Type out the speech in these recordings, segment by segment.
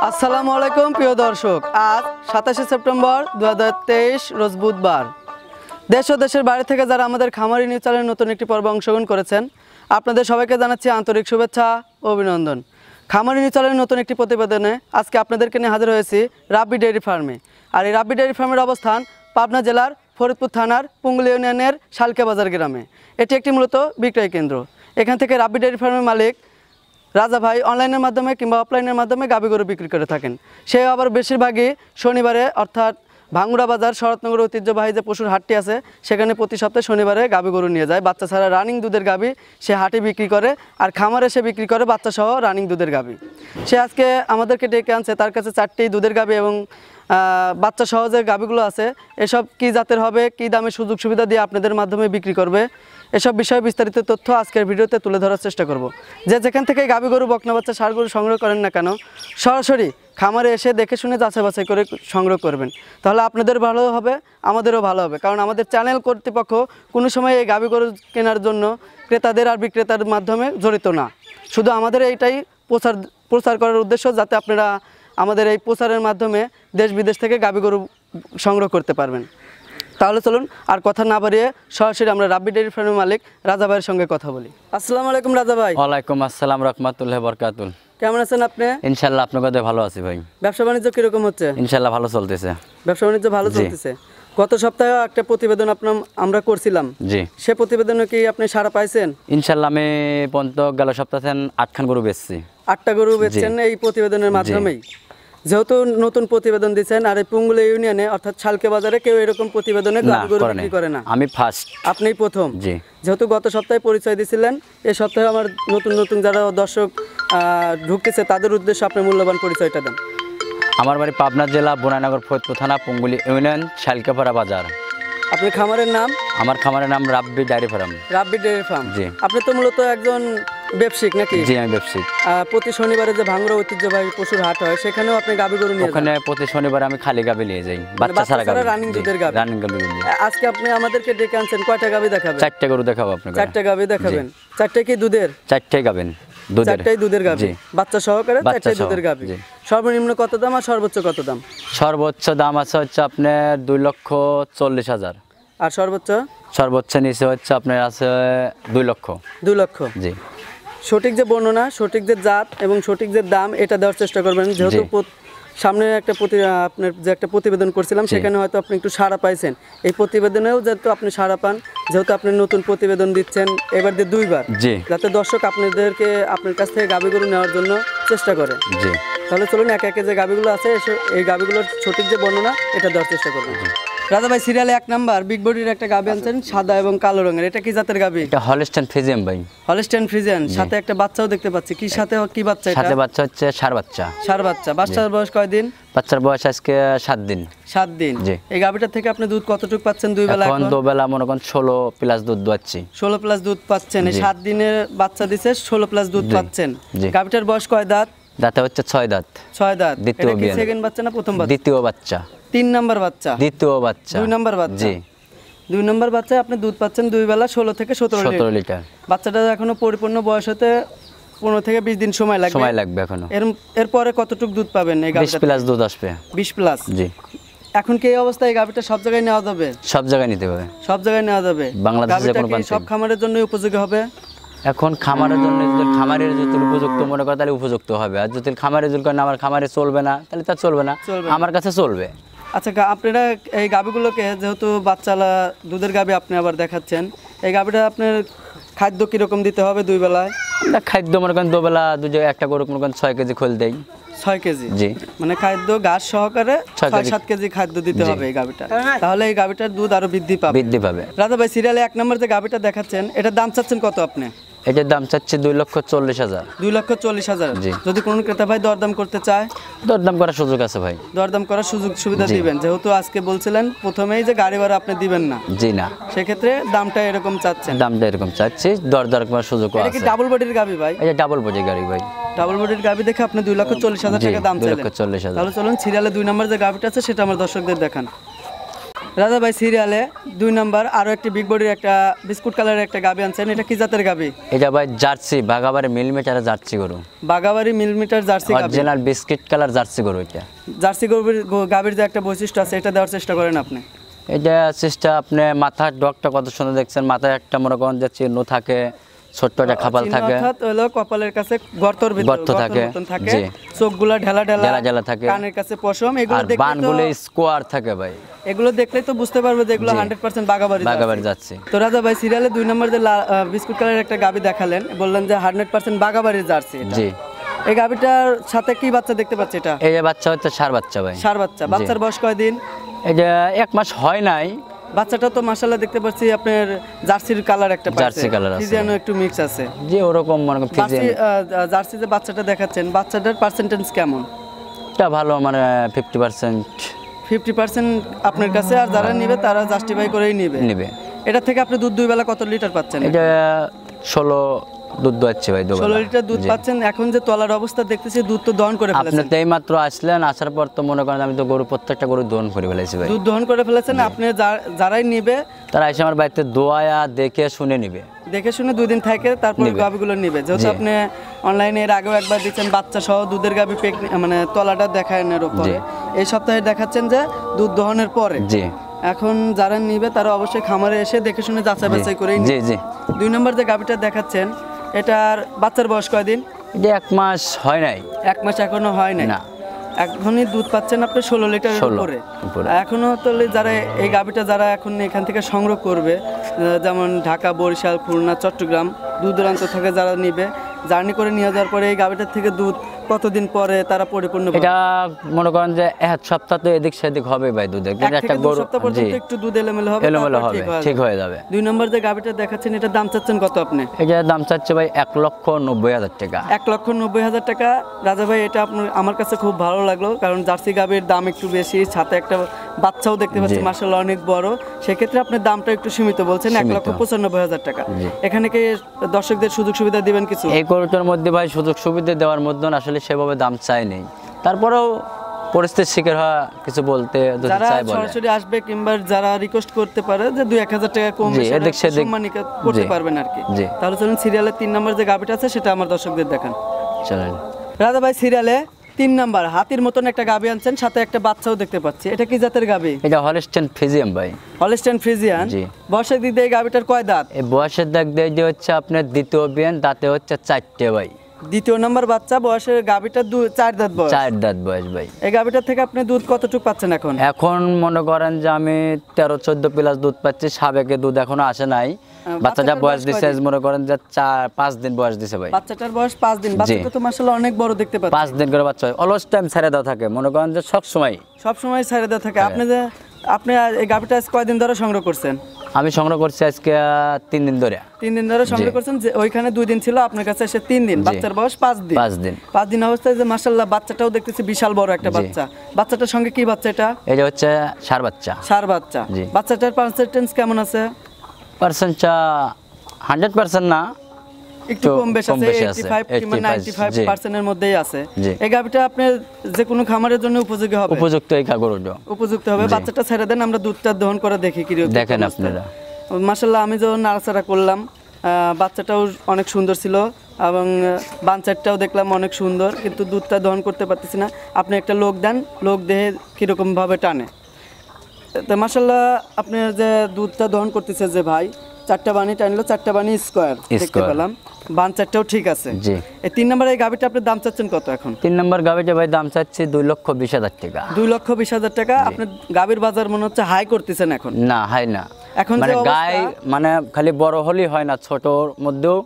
আসসালামু আলাইকুম প্রিয় দর্শক, আজ 27 সেপ্টেম্বর 2023 রোজ বুধবার। দেশ ও দেশের বাইরে থেকে যারা আমাদের খামারি নিউজ চ্যানেলের নতুন একটি পর্বে অংশগ্রহণ করেছেন, আপনাদের সবাইকে জানাচ্ছি আন্তরিক শুভেচ্ছা ও অভিনন্দন। খামারি নিউজ চ্যানেলের নতুন একটি প্রতিবেদনে আজকে আপনাদেরকে নিয়ে হাজির হয়েছি রাব্বি ডেইরি ফার্মে। আর এই রাব্বি ডেইরি ফার্মের অবস্থান পাবনা জেলার ফরিদপুর থানার পুঙ্গুলি ইউনিয়নের শালকে বাজার গ্রামে। এটি একটি মূলত বিক্রয় কেন্দ্র। এখান থেকে রাব্বি ডেইরি ফার্মের মালিক রাজা ভাই অনলাইনের মাধ্যমে কিংবা অফলাইনের মাধ্যমে গাভী গরু বিক্রি করে থাকেন। সে আবার বেশিরভাগই শনিবারে অর্থাৎ ভাঙ্গুড়া বাজার শরৎনগর ঐতিহ্যবাহী যে পশুর হাটটি আছে সেখানে প্রতি সপ্তাহে শনিবারে গাভী গরু নিয়ে যায়। বাচ্চা ছাড়া রানিং দুধের গাভী সে হাটে বিক্রি করে, আর খামারে সে বিক্রি করে বাচ্চা সহ রানিং দুধের গাভী। সে আজকে আমাদেরকে ডেকে আনছে, তার কাছে 4টি দুধের গাভী এবং বাচ্চা সহ যে গাভীগুলো আছে এসব কী জাতের হবে, কী দামে সুযোগ সুবিধা দিয়ে আপনাদের মাধ্যমে বিক্রি করবে, এসব বিষয়ে বিস্তারিত তথ্য আজকের ভিডিওতে তুলে ধরার চেষ্টা করব। যে যেখান থেকে গাভী গরু বকনা বাচ্চা ষাঁড় গরু সংগ্রহ করেন না কেন, সরাসরি খামারে এসে দেখে শুনে যাচাই বাছাই করে সংগ্রহ করবেন, তাহলে আপনাদের ভালো হবে, আমাদেরও ভালো হবে। কারণ আমাদের চ্যানেল কর্তৃপক্ষ কোনো সময় এই গাভী গরু কেনার জন্য ক্রেতাদের আর বিক্রেতার মাধ্যমে জড়িত না। শুধু আমাদের এইটাই প্রচার করার উদ্দেশ্য, যাতে আপনারা আমাদের এই প্রচারের মাধ্যমে দেশ বিদেশ থেকে গাভী গরু সংগ্রহ করতে পারবেন। তাহলে চলুন আর কথা না বাড়িয়ে সরাসরি আমরা রাব্বি ডেইরি ফার্মের মালিক রাজা ভাইয়ের সঙ্গে কথা বলি। আসসালামু আলাইকুম রাজা ভাই। ওয়ালাইকুম আসসালাম রাহমাতুল্লাহি ওয়া বারাকাতুহু। কেমন আছেন আপনি? ইনশাআল্লাহ আপনার কথা ভালো আছি ভাই। ব্যবসা বাণিজ্য কিরকম হচ্ছে? ইনশাআল্লাহ ভালো চলতেছে। ব্যবসা বাণিজ্য ভালো চলতেছে। গত সপ্তাহে একটা প্রতিবেদন আমরা করছিলাম, জি সে প্রতিবেদনে কি আপনি সাড়া পাইছেন? ইনশাআল্লাহ আমি পর্যন্ত গেল সপ্তাহে 8খান গরু বেচছি। 8টা গরু বেচছেন এই প্রতিবেদনের মাধ্যমেই। যেহেতু নতুন প্রতিবেদন দিচ্ছেন, আর এই পুঙ্গুলি ইউনিয়নে অর্থাৎ শালকে বাজারে কেউ এরকম প্রতিবেদনে গরু বিক্রি করে না, আমি ফার্স্ট, আপনিই প্রথম। জি যেহেতু গত সপ্তাহে পরিচয় দিয়েছিলেন, এই সপ্তাহে আমার নতুন যারা দর্শক ঢুকতেছে তাদের উদ্দেশ্যে আপনি মূল্যবান পরিচয়টা দেন। আমার বাড়ি পাবনা জেলা বোনাইনগর ফরিদপুর থানা পুঙ্গুলি ইউনিয়ন শালকেপাড়া বাজার। আপনার খামারের নাম? আমার খামারের নাম রাব্বি ডেইরি ফার্ম। রাব্বি ডেইরি ফার্ম, জি। আপনি তো মূলত একজন ব্যবসায়িক নাকি? জি আমি ব্যবসায়িক। প্রতি শনিবারে যে ভাঙ্গুড়া ঐতিহ্যবাহী পশুর হাট হয় সেখানেও আপনি গাভী গরু নিয়ে যান? ওখানে প্রতি শনিবার আমি খালি গাভী নিয়ে যাই, বাচ্চা ছাড়া গাভী, রানিং দুধের গাভী। রানিং গাভী। আজকে আপনি আমাদেরকে ডেকে আনছেন, কয়টা গাভী দেখাবেন? 4টা গরু দেখাবো আপনাকে। 4টা গাভী দেখাবেন? 4টা কি দুধের? 4টাই গাভী দুধের। 4টাই দুধের গাভী, বাচ্চা সহকারে 4টাই দুধের গাভী। সর্বনিম্ন কত দাম আর সর্বোচ্চ কত দাম? সর্বোচ্চ দাম আছে হচ্ছে আপনার 2,40,000। আর সর্বোচ্চ নিচে হচ্ছে আপনার আছে 2 লক্ষ। 2 লক্ষ, জি। সঠিক যে বর্ণনা, সঠিক যে জাত এবং সঠিক যে দাম এটা দেওয়ার চেষ্টা করবেন। যেহেতু সামনে আপনার যে একটা প্রতিবেদন করছিলাম সেখানে হয়তো আপনি একটু সাড়া পাইছেন, এই প্রতিবেদনেও যেহেতু আপনি সাড়া পান, যেহেতু আপনি নতুন প্রতিবেদন দিচ্ছেন এবার দিয়ে 2বার, যাতে দর্শক আপনাদেরকে আপনার কাছ থেকে গাভী গরু নেওয়ার জন্য চেষ্টা করে। জি, তাহলে চলুন একে একে যে গাভীগুলো আছে এই গাভীগুলোর সঠিক যে বর্ণনা এটা দেওয়ার চেষ্টা করবেন। রাজা ভাই, সিরিয়ালে 1 নাম্বার বিগ বডির একটা গাভী আনছেন, সাদা এবং কালো রঙের। এটা কি জাতের গাভী? এটা হলস্টাইন ফ্রিজিয়ান ভাই। হলস্টাইন ফ্রিজিয়ান, সাথে একটা বাচ্চাও দেখতে পাচ্ছি। কি সাথে কি বাচ্চা এটা? সাথে বাচ্চা হচ্ছে ষাঁড় বাচ্চা। ষাঁড় বাচ্চা। বাচ্চার বয়স কয়দিন? বাচ্চার বয়স আজকে 7 দিন। 7 দিন। এই গাভীটা থেকে আপনি দুধ কতটুকু পাচ্ছেন দুই বেলা? এখন দুই বেলা মনে করেন 16 প্লাস দুধ দোয়াচ্ছি। 16 প্লাস দুধ পাচ্ছেন। এই 7 দিনের বাচ্চা দিছে, 16 প্লাস দুধ পাচ্ছেন। গাভীটার বয়স কয় দাঁত? দাঁতে হচ্ছে 6 দাঁত। 6 দাঁত। দ্বিতীয় এটা কি সেকেন্ড বাচ্চা না প্রথম বাচ্চা? দ্বিতীয় বাচ্চা। 3 নাম্বার বাচ্চা? দ্বিতীয় বাচ্চা। 2 নাম্বার বাচ্চা? জি। 2 নাম্বার বাচ্চায় আপনি দুধ পাচ্ছেন দুই বেলা 16 থেকে 17 লিটার। বাচ্চাটা এখনো পরিপূর্ণ বয়স হতে 15 থেকে 20 দিন সময় লাগবে এখনো। এরপরে কতটুকু দুধ পাবেন এই গাভীটা? 20 প্লাস দুধ আসবে। 20 প্লাস। জি। এখন কি এই অবস্থায় এই গাভীটা সব জায়গায় নেওয়া যাবে? সব জায়গায় নিতে হবে। সব জায়গায় নেওয়া যাবে। বাংলাদেশে যে কোনো প্রান্তে। সব খামারের জন্য উপযোগী হবে? এখন খামারের জন্য যদি খামারের যদি উপযুক্ত মনে করে তাহলে উপযুক্ত হবে, আর যদি খামারে যদি আমার খামারে চলবে না তাহলে তা চলবে না, আমার কাছে চলবে। আচ্ছা, আপনারা এই গাভীগুলোকে যেহেতু বাচ্চালা দুধের গাভী আপনি আবার দেখাচ্ছেন, এই গাভীটা আপনার খাদ্য কিরকম দিতে হবে দুই বেলায়? খাদ্য মনে করেন দুবেলা একটা গরু মনে করেন 6 কেজি খোল দেই। 6 কেজি? জি। মানে খাদ্য ঘাস সহকারে 6-7 কেজি খাদ্য দিতে হবে এই গাভীটা, তাহলে এই গাভীটার দুধ আরো বৃদ্ধি পাবে। রাজা ভাই, সিরিয়ালে 1 নম্বর যে গাভীটা দেখাচ্ছেন এটার দাম চাচ্ছেন কত আপনি? এটার দাম চাচ্ছে 2,40,000। 2,40,000। যদি কোনো ক্রেতা ভাই দরদাম করতে চায়? দরদাম করার সুযোগ আছে ভাই। দরদাম করার সুযোগ সুবিধা দিবেন, যেহেতু আজকে বলছিলেন প্রথমেই যে গাড়ি ভাড়া আপনি দিবেন না। জি না, সেক্ষেত্রে দামটা এরকম চাচ্ছেন? দামটা এরকম চাচ্ছি, দরদাম করার সুযোগ আছে। এটা কি ডাবল বডির গাভী ভাই? এটা ডাবল বডির গাড়ি ভাই। ডাবল বডির গাভী দেখে আপনি 2,40,000 টাকা দাম চাইলেন। 2,40,000। তাহলে চলুন সিরিয়ালে 2 নম্বর যে গাভীটা আছে সেটা আমার দর্শকদের দেখান। রাজা ভাই সিরিয়ালে 2 নাম্বার আরো একটি বিগ বডির একটা বিস্কুট কালারের একটা গাবি আনছেন, এটা কি জাতের গাবি? এটা ভাই জার্সি বাগাবাড়ি মিলিমিটারে জার্সি গরু, বাগাবাড়ি মিলিমিটার জার্সি গাবি, অরিজিনাল বিস্কিট কালার জার্সি গরু। এটা জার্সি গাবির যে একটা বৈশিষ্ট্য আছে এটা দেওয়ার চেষ্টা করেন আপনি। এটা চেষ্টা আপনি মাথার ডগটা কত সুন্দর দেখছেন, মাথায় একটা মনে করেন যে চিহ্ন থাকে, ছোট্ট একটা খাপাল চিহ্ন থাকে, অর্থাৎ হলো কপালের কাছে গর্তর ভিতর গর্ত থাকে, মতন থাকে, জি। চোখগুলা ঢেলা ঢেলা জ্বালা জ্বালা থাকে, কানের কাছে পশম, এগুলো আর দেখলে তো বানগুলো স্কোয়ার থাকে ভাই, এগুলো দেখলেই তো বুঝতে পারবে যে এগুলো 100% বাগাবাড়ি বাগাবাড়ি যাচ্ছে। তো রাজা ভাই সিরিয়ালে 2 নম্বর যে বিস্কুট কালারের একটা গাবি দেখালেন, বললেন যে 100% বাগাবাড়ির জার্সি এটা। জি। এই গাবিটার সাথে কি বাচ্চা দেখতে পাচ্ছি? এটা এই যে বাচ্চা হচ্ছে ষাঁড় বাচ্চা ভাই, ষাঁড় বাচ্চা। বাচ্চার বয়স কয়দিন? এটা 1 মাস হয় নাই। বাচ্চাটা তো মাশাআল্লাহ দেখতে পাচ্ছি আপনার জার্সির কালার একটা পাচ্ছে, জার্সি কালার আছে, ফিজিয়ানো একটু মিক্স আছে, যে ওরকম মনে করেন ফিজিয়ান। জার্সি যে বাচ্চাটা দেখাচ্ছেন, বাচ্চাটার পার্সেন্টেজ কেমন? এটা ভালো, মানে 50%। 50% আপনার কাছে, আর যারা নিবে তারা জাস্টিফাই করেই নিবে। এটা থেকে আপনি দুধ 2 বেলা কত লিটার পাচ্ছেন? এটা 16 দুধ দোয়াচ্ছে ভাই, 16 লিটার দুধ পাচ্ছেন। এখন যে তলার অবস্থা দেখতেছি, দুধ তো দহন করে আপনি ফেলেছেন। তো এই মাত্র আসলেন, আসার পর তো মনে করেন আমি তো গরু প্রত্যেকটা গরু দহন করে ফেলেছি ভাই। দুধ দহন করে ফেলেছেন। আপনি যারাই নিবে তারা এসে আমার বাড়িতে দোয়া দেখে শুনে নিবে, দেখে শুনে 2 দিন থাকে, তারপর গাবিগুলো নিবে। যেহেতু আপনি অনলাইনে এর আগেও একবার দিচ্ছেন বাচ্চা সহ দুধের গাবি, মানে তলাটা দেখানোর উপরে, এই সপ্তাহে দেখাচ্ছেন যে দুধ দহনের পরে। জি। এখন যারা নিবে তারা অবশ্যই খামারে এসে দেখে শুনে যাচাই বাছাই করেই নিবে। জি জি। 2 নম্বর যে গাবিটা দেখাচ্ছেন, এটার বাচ্চার বয়স কয়দিন? এটা 1 মাস হয় নাই। 1 মাস এখনো হয় নাই। না। এখনই দুধ পাচ্ছেন আপনি 16 লিটারের উপরে। এখনো তো যারা এই গাবিটা যারা এখন এখান থেকে সংগ্রহ করবে, যেমন ঢাকা, বরিশাল, খুলনা, চট্টগ্রাম, দূর দূরান্ত থেকে যারা নিবে, জার্নি করে নিয়ে যাওয়ার পরে এই গাবিটার থেকে দুধ কতদিন পরে তারা পরিপূর্ণ পাবে? এটা মনে করেন যে 1 সপ্তাহ তো এদিক সেদিক হবে ভাই দুধে, কিন্তু একটা গরু সপ্তাহ পর্যন্ত একটু দুধ এলোমেলো হবে, এলোমেলো হবে, ঠিক হয়ে যাবে। 2 নম্বর যে গাবিটা দেখাচ্ছেন, এটা দাম চাচ্ছেন কত আপনি? এটার দাম চাচ্ছে ভাই 1,90,000 টাকা। 1,90,000 টাকা। রাজা ভাই, এটা আপনার আমার কাছে খুব ভালো লাগলো, কারণ জার্সি গাবির দাম একটু বেশি, সাথে একটা বাচ্চাও দেখতে পাচ্ছি মাশাআল্লাহ অনেক বড়, সেক্ষেত্রে আপনি দামটা একটু সীমিত বলছেন, 1,95,000 টাকা। এখানে কি দর্শকদের সুযোগ সুবিধা দিবেন কিছু? এই গরুটার মধ্যে ভাই সুযোগ সুবিধা দেওয়ার মধ্যে আসলে সেভাবে দাম চাই নেই, তারপরেও পরিস্থিতির শিকার হওয়া কিছু বলতে যদি যারা চাই বলে সরাসরি আসবে কিংবা যারা রিকোয়েস্ট করতে পারে যে 2-1,000 টাকা কম বেশি সম্মানিত করতে পারবেন আর কি। তাহলে চলুন সিরিয়ালের 3 নম্বর যে গাবিটা আছে সেটা আমার দর্শকদের দেখান। চলেন। রাজা ভাই সিরিয়ালে 3 নাম্বার হাতির মতন একটা গাবি আনছেন, সাথে একটা বাচ্চাও দেখতে পাচ্ছি, এটা কি জাতের গাবি? এটা হলস্টাইন ফ্রিজিয়ান ভাই। Holstein Friesian. বয়সের দিক দিয়ে এই গাবিটার কয় দাঁত? এই বয়সের দিক দিয়ে যে হচ্ছে আপনার দ্বিতীয় বিয়ান, দাঁতে হচ্ছে 4টে ভাই। দ্বিতীয় নাম্বার বাচ্চা, বয়সের গাবিটা 4 দাঁত বয়স। 4 দাঁত বয়স ভাই। এই গাবিটার থেকে আপনি দুধ কতটুকু পাচ্ছেন এখন? এখন মনে করেন যে আমি 13-14 প্লাস দুধ পাচ্ছি, সাবেকে দুধ এখনো আসে নাই। বাচ্চাটা বয়স দিছে মনে করেন যে 4-5 দিন বয়স দিছে ভাই। বাচ্চাটার বয়স 5 দিন। বাচ্চাটা তো মাশাআল্লাহ অনেক বড় দেখতে পাচ্ছি। 5 দিন করে বাচ্চা হয়, অলস টাইম ছেড়ে দেওয়া থাকে, মনে করেন যে সব সময় ছেড়ে দেওয়া থাকে। আপনি এই গাবিটা কয়দিন ধরে সংগ্রহ করছেন? আমি সংগ্রহ করছি আজকে 3 দিন ধরে। 3 দিন ধরে সংগ্রহ করছেন, যে ওইখানে 2 দিন ছিল, আপনার কাছে এসে 3 দিন। বাচ্চার বয়স 5 দিন। 5 দিন অবস্থায় যে মাশাআল্লাহ বাচ্চাটাও দেখতেছি বিশাল বড় একটা বাচ্চা। বাচ্চাটার সঙ্গে কি বাচ্চা এটা? এটা হচ্ছে ষাঁড় বাচ্চা। ষাঁড় বাচ্চা। বাচ্চাটার পার্সেন্টেজ কেমন আছে? পার্সেন্টটা 100% না, একটু কম বেশি আছে, 85 কিংবা 95% এর মধ্যেই আছে। এই গাবিটা আপনি যে কোনো খামারের জন্য উপযোগী হবে। উপযুক্ত এই গরুটা উপযুক্ত হবে। বাচ্চাটা ছেড়ে দেন, আমরা দুধটা দহন করে দেখি কি রকম। দেখেন আপনারা। মাশাআল্লাহ আমি যখন নাড়াচাড়া করলাম, বাচ্চাটাও অনেক সুন্দর ছিল এবং বাচ্চাটাও দেখলাম অনেক সুন্দর, কিন্তু দুধটা দহন করতে পারতেছি না। আপনি একটা লোক দেন, লোক দেহে কিরকম ভাবে টানে। তো মাশাআল্লাহ আপনি যে দুধটা দহন করতেছে যে ভাই, 4টা বানি টানলো, 4টা বানি স্কয়ার দেখতে পেলাম, বাচ্চাটাও ঠিক আছে। এই 3 নম্বর এই গাবিটা আপনি দাম চাচ্ছেন কত এখন? 3 নম্বর গাবিটা ভাই দাম চাচ্ছি 2,20,000 টাকা। 2,20,000 টাকা। আপনি গাবির বাজার মনে হচ্ছে হাই করতেছেন এখন? না, হাই না, এখন মানে গাই মানে খালি বড় হলেই হয় না, ছোটর মধ্যেও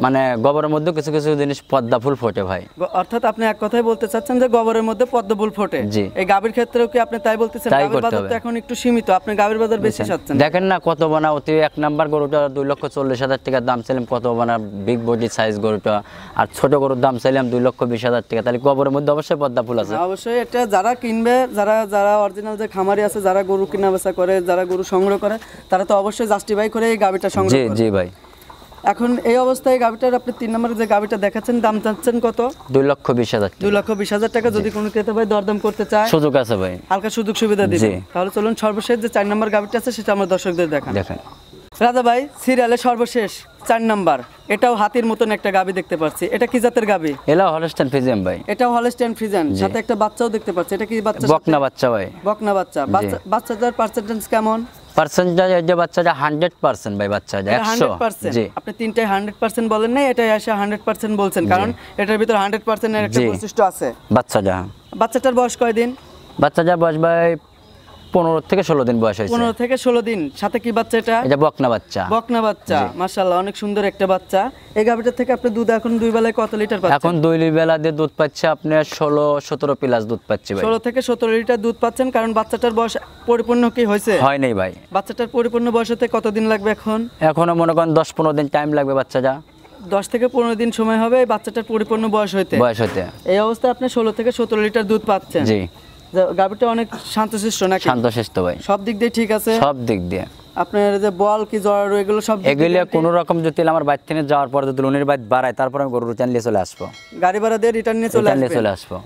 মানে গোবরের মধ্যে কিছু কিছু জিনিস পদ্মা ফুল ফোটে ভাই। অর্থাৎ আপনি এক কথাই বলতে চাচ্ছেন যে গোবরের মধ্যে পদ্মা ফুল ফোটে। এই গাবির ক্ষেত্রেও কি আপনি তাই বলতেছেন? গাবির বাজার তো এখন একটু সীমিত, আপনি গাবির বাজার বেশি চাচ্ছেন। দেখেন না কত বানা অতি 1 নাম্বার গরুটা 2,40,000 টাকা দাম চাইলাম, কত বানা বিগ বডি সাইজ গরুটা, আর ছোট গরুর দাম চাইলাম 2,20,000 টাকা। তাহলে গোবরের মধ্যে অবশ্যই পদ্মা ফুল আছে। অবশ্যই এটা যারা কিনবে, যারা অরিজিনাল যে খামারি আছে, যারা গরু কিনা বেচা করে, যারা গরু সংগ্রহ করে, তারা তো অবশ্যই জাস্টিফাই করে এই গাবিটা সংগ্রহ করে। জি ভাই। এখন এই অবস্থায় গাভিটার আপনি 3 নম্বরে যে গাভিটা দেখাচ্ছেন দাম চাচ্ছেন কত? 2,20,000 টাকা। 2,20,000 টাকা। যদি কোনো ক্রেতা ভাই দরদাম করতে চায় সুযোগ আছে ভাই, হালকা সুযোগ সুবিধা দিবেন। জি। তাহলে চলুন সর্বশেষ যে 4 নম্বর গাভিটা আছে সেটা আমরা দর্শকদের দেখান। দেখেন রাজা ভাই সিরিয়ালে সর্বশেষ 4 নাম্বার, এটাও হাতির মতন একটা গাভি দেখতে পাচ্ছি। এটা কি জাতের গাভি? এলা হলস্টাইন ফ্রিজিয়ান ভাই, এটাও হলস্টাইন ফ্রিজিয়ান, সাথে একটা বাচ্চাও দেখতে পাচ্ছি। এটা কি বাচ্চা? বকনা বাচ্চা ভাই। বকনা বাচ্চা। বাচ্চাটার পার্সেন্টেজ কেমন? পার্সেন্টেজ এই যে বাচ্চাটা 100% ভাই, বাচ্চাটা 100। 100%। জি, আপনি তিনটায় 100% বলেন না, এটাই এসে 100% বলছেন, কারণ এটার ভিতর 100% এর একটা জি। বৈশিষ্ট্য আছে। বাচ্চাটা বাচ্চাটার বয়স কয়দিন? বাচ্চাটা বয়স ভাই 15 থেকে 16 দিন বয়স হয়েছে। 15 থেকে 16 দিন। সাথে কি বাচ্চা এটা? এটা বকনা বাচ্চা। বকনা বাচ্চা, মাশাআল্লাহ অনেক সুন্দর একটা বাচ্চা। এই গাভিটার থেকে আপনি দুধ এখন 2 বেলায় কত লিটার পাচ্ছেন? এখন 2 বেলা দিয়ে দুধ পাচ্ছে আপনি 16-17 প্লাস দুধ পাচ্ছে ভাই। 16 থেকে 17 লিটার দুধ পাচ্ছেন, কারণ বাচ্চাটার বয়স পরিপূর্ণ কি হয়েছে? হয় নাই ভাই। বাচ্চাটার পরিপূর্ণ বয়স হতে কতদিন লাগবে এখন? এখনো মনে করেন 10-15 দিন টাইম লাগবে বাচ্চাটা। 10 থেকে 15 দিন সময় হবে এই বাচ্চাটার পরিপূর্ণ বয়স হতে। বয়স হতে এই অবস্থায় আপনি 16 থেকে 17 লিটার দুধ পাচ্ছেন। জি, গাভিটা অনেক শান্তশিষ্ট নাকি? শান্তশিষ্ট ভাই, সব দিক দিয়ে ঠিক আছে? সব দিক দিয়ে। আপনার যে বল কি জ্বর এগুলো সব দিক দিয়ে এগুলো কোনো রকম যদি আমার বাইর থেকে যাওয়ার পরে যদি লোনের বাইর বাড়ায়, তারপর আমি গরুর চান নিয়ে চলে আসবো, গাড়ি ভাড়া দিয়ে রিটার্ন নিয়ে চলে রিটার্ন নিয়ে আসবেন। চলে আসবো।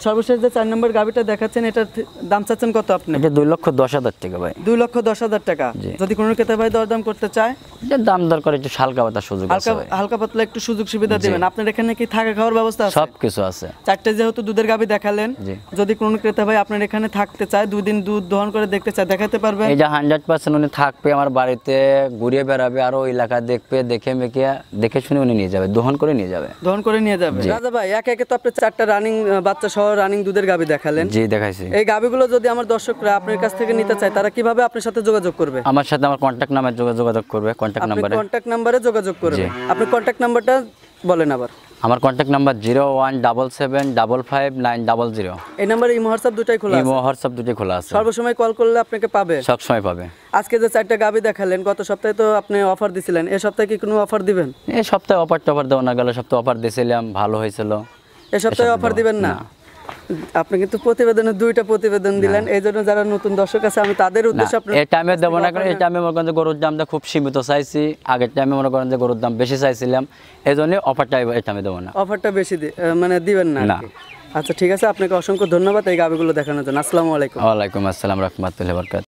সর্বশেষ যে 4 নম্বর গাভিটা দেখাচ্ছেন এটার দাম চাচ্ছেন কত আপনি? এটা 2,10,000 টাকা ভাই। 2,10,000 টাকা। জি। যদি কোনো ক্রেতা ভাই দরদাম করতে চায়, এটা দাম দর করে একটু হালকা পাতা সুযোগ আছে হালকা ভাই। হালকা পাতলা একটু সুযোগ সুবিধা দিবেন। আপনার এখানে কি থাকা খাওয়ার ব্যবস্থা আছে? সব কিছু আছে। 4টে যেহেতু দুধের গাভি দেখালেন, জি। যদি কোনো ক্রেতা ভাই আপনার এখানে থাকতে চায়, 2 দিন দুধ দহন করে দেখতে চায়, দেখাতে পারবেন? এটা 100% উনি থাকবে আমার বাড়িতে, ঘুরিয়ে বেড়াবে, আরো এলাকা দেখবে, দেখে শুনে উনি নিয়ে যাবে, দহন করে নিয়ে যাবে। দহন করে নিয়ে যাবে। রাজা ভাই একে একে তো আপনি 4টা রানিং বাচ্চা সহ রানিং দুধের গাভি দেখালেন। জি, দেখাইছি। এই গাভিগুলো যদি আমার দর্শকরা আপনার কাছ থেকে নিতে চায়, তারা কিভাবে আপনার সাথে যোগাযোগ করবে? আমার সাথে আমার কন্ট্যাক্ট নাম্বার যোগাযোগ করবে, কন্ট্যাক্ট আপনি নাম্বারে। কন্ট্যাক্ট নাম্বারে যোগাযোগ করবে। আপনি কন্ট্যাক্ট নাম্বারটা বলেন আবার। আমার কন্ট্যাক্ট নাম্বার 01775559000। এই নাম্বারে ইমো হোয়াটসঅ্যাপ দুটাই খোলা আছে? ইমো হোয়াটসঅ্যাপ দুটোই খোলা আছে। সর্বসময় কল করলে আপনাকে পাবে? সব সময় পাবে। আজকে যে 4টা গাভি দেখালেন, গত সপ্তাহে তো আপনি অফার দিছিলেন, এই সপ্তাহে কি কোনো অফার দিবেন? এই সপ্তাহে অফার দেওয়া না, গেল সপ্তাহে অফার দিয়েছিলাম, ভালো হয়েছিল। এই সপ্তাহে অফার দিবেন না? আপনি কিন্তু প্রতিবেদনে 2টা প্রতিবেদন দিলেন, এই জন্য যারা নতুন দর্শক আছে আমি তাদের উদ্দেশ্যে আপনার এই টাইমে দেবো না, কারণ এই টাইমে মনে করেন যে গরুর দামটা খুব সীমিত চাইছি। আগের টাইমে মনে করেন যে গরুর দাম বেশি চাইছিলাম, এই জন্য অফারটা এই টাইমে দেবো না। অফারটা বেশি মানে দিবেন না না। আর কি। আচ্ছা ঠিক আছে, আপনাকে অসংখ্য ধন্যবাদ এই গাভিগুলো দেখানোর জন্য। আসসালামু আলাইকুম। ওয়ালাইকুম আসসালাম রাহমাতুল্লাহি ওয়া বারাকাতুহু।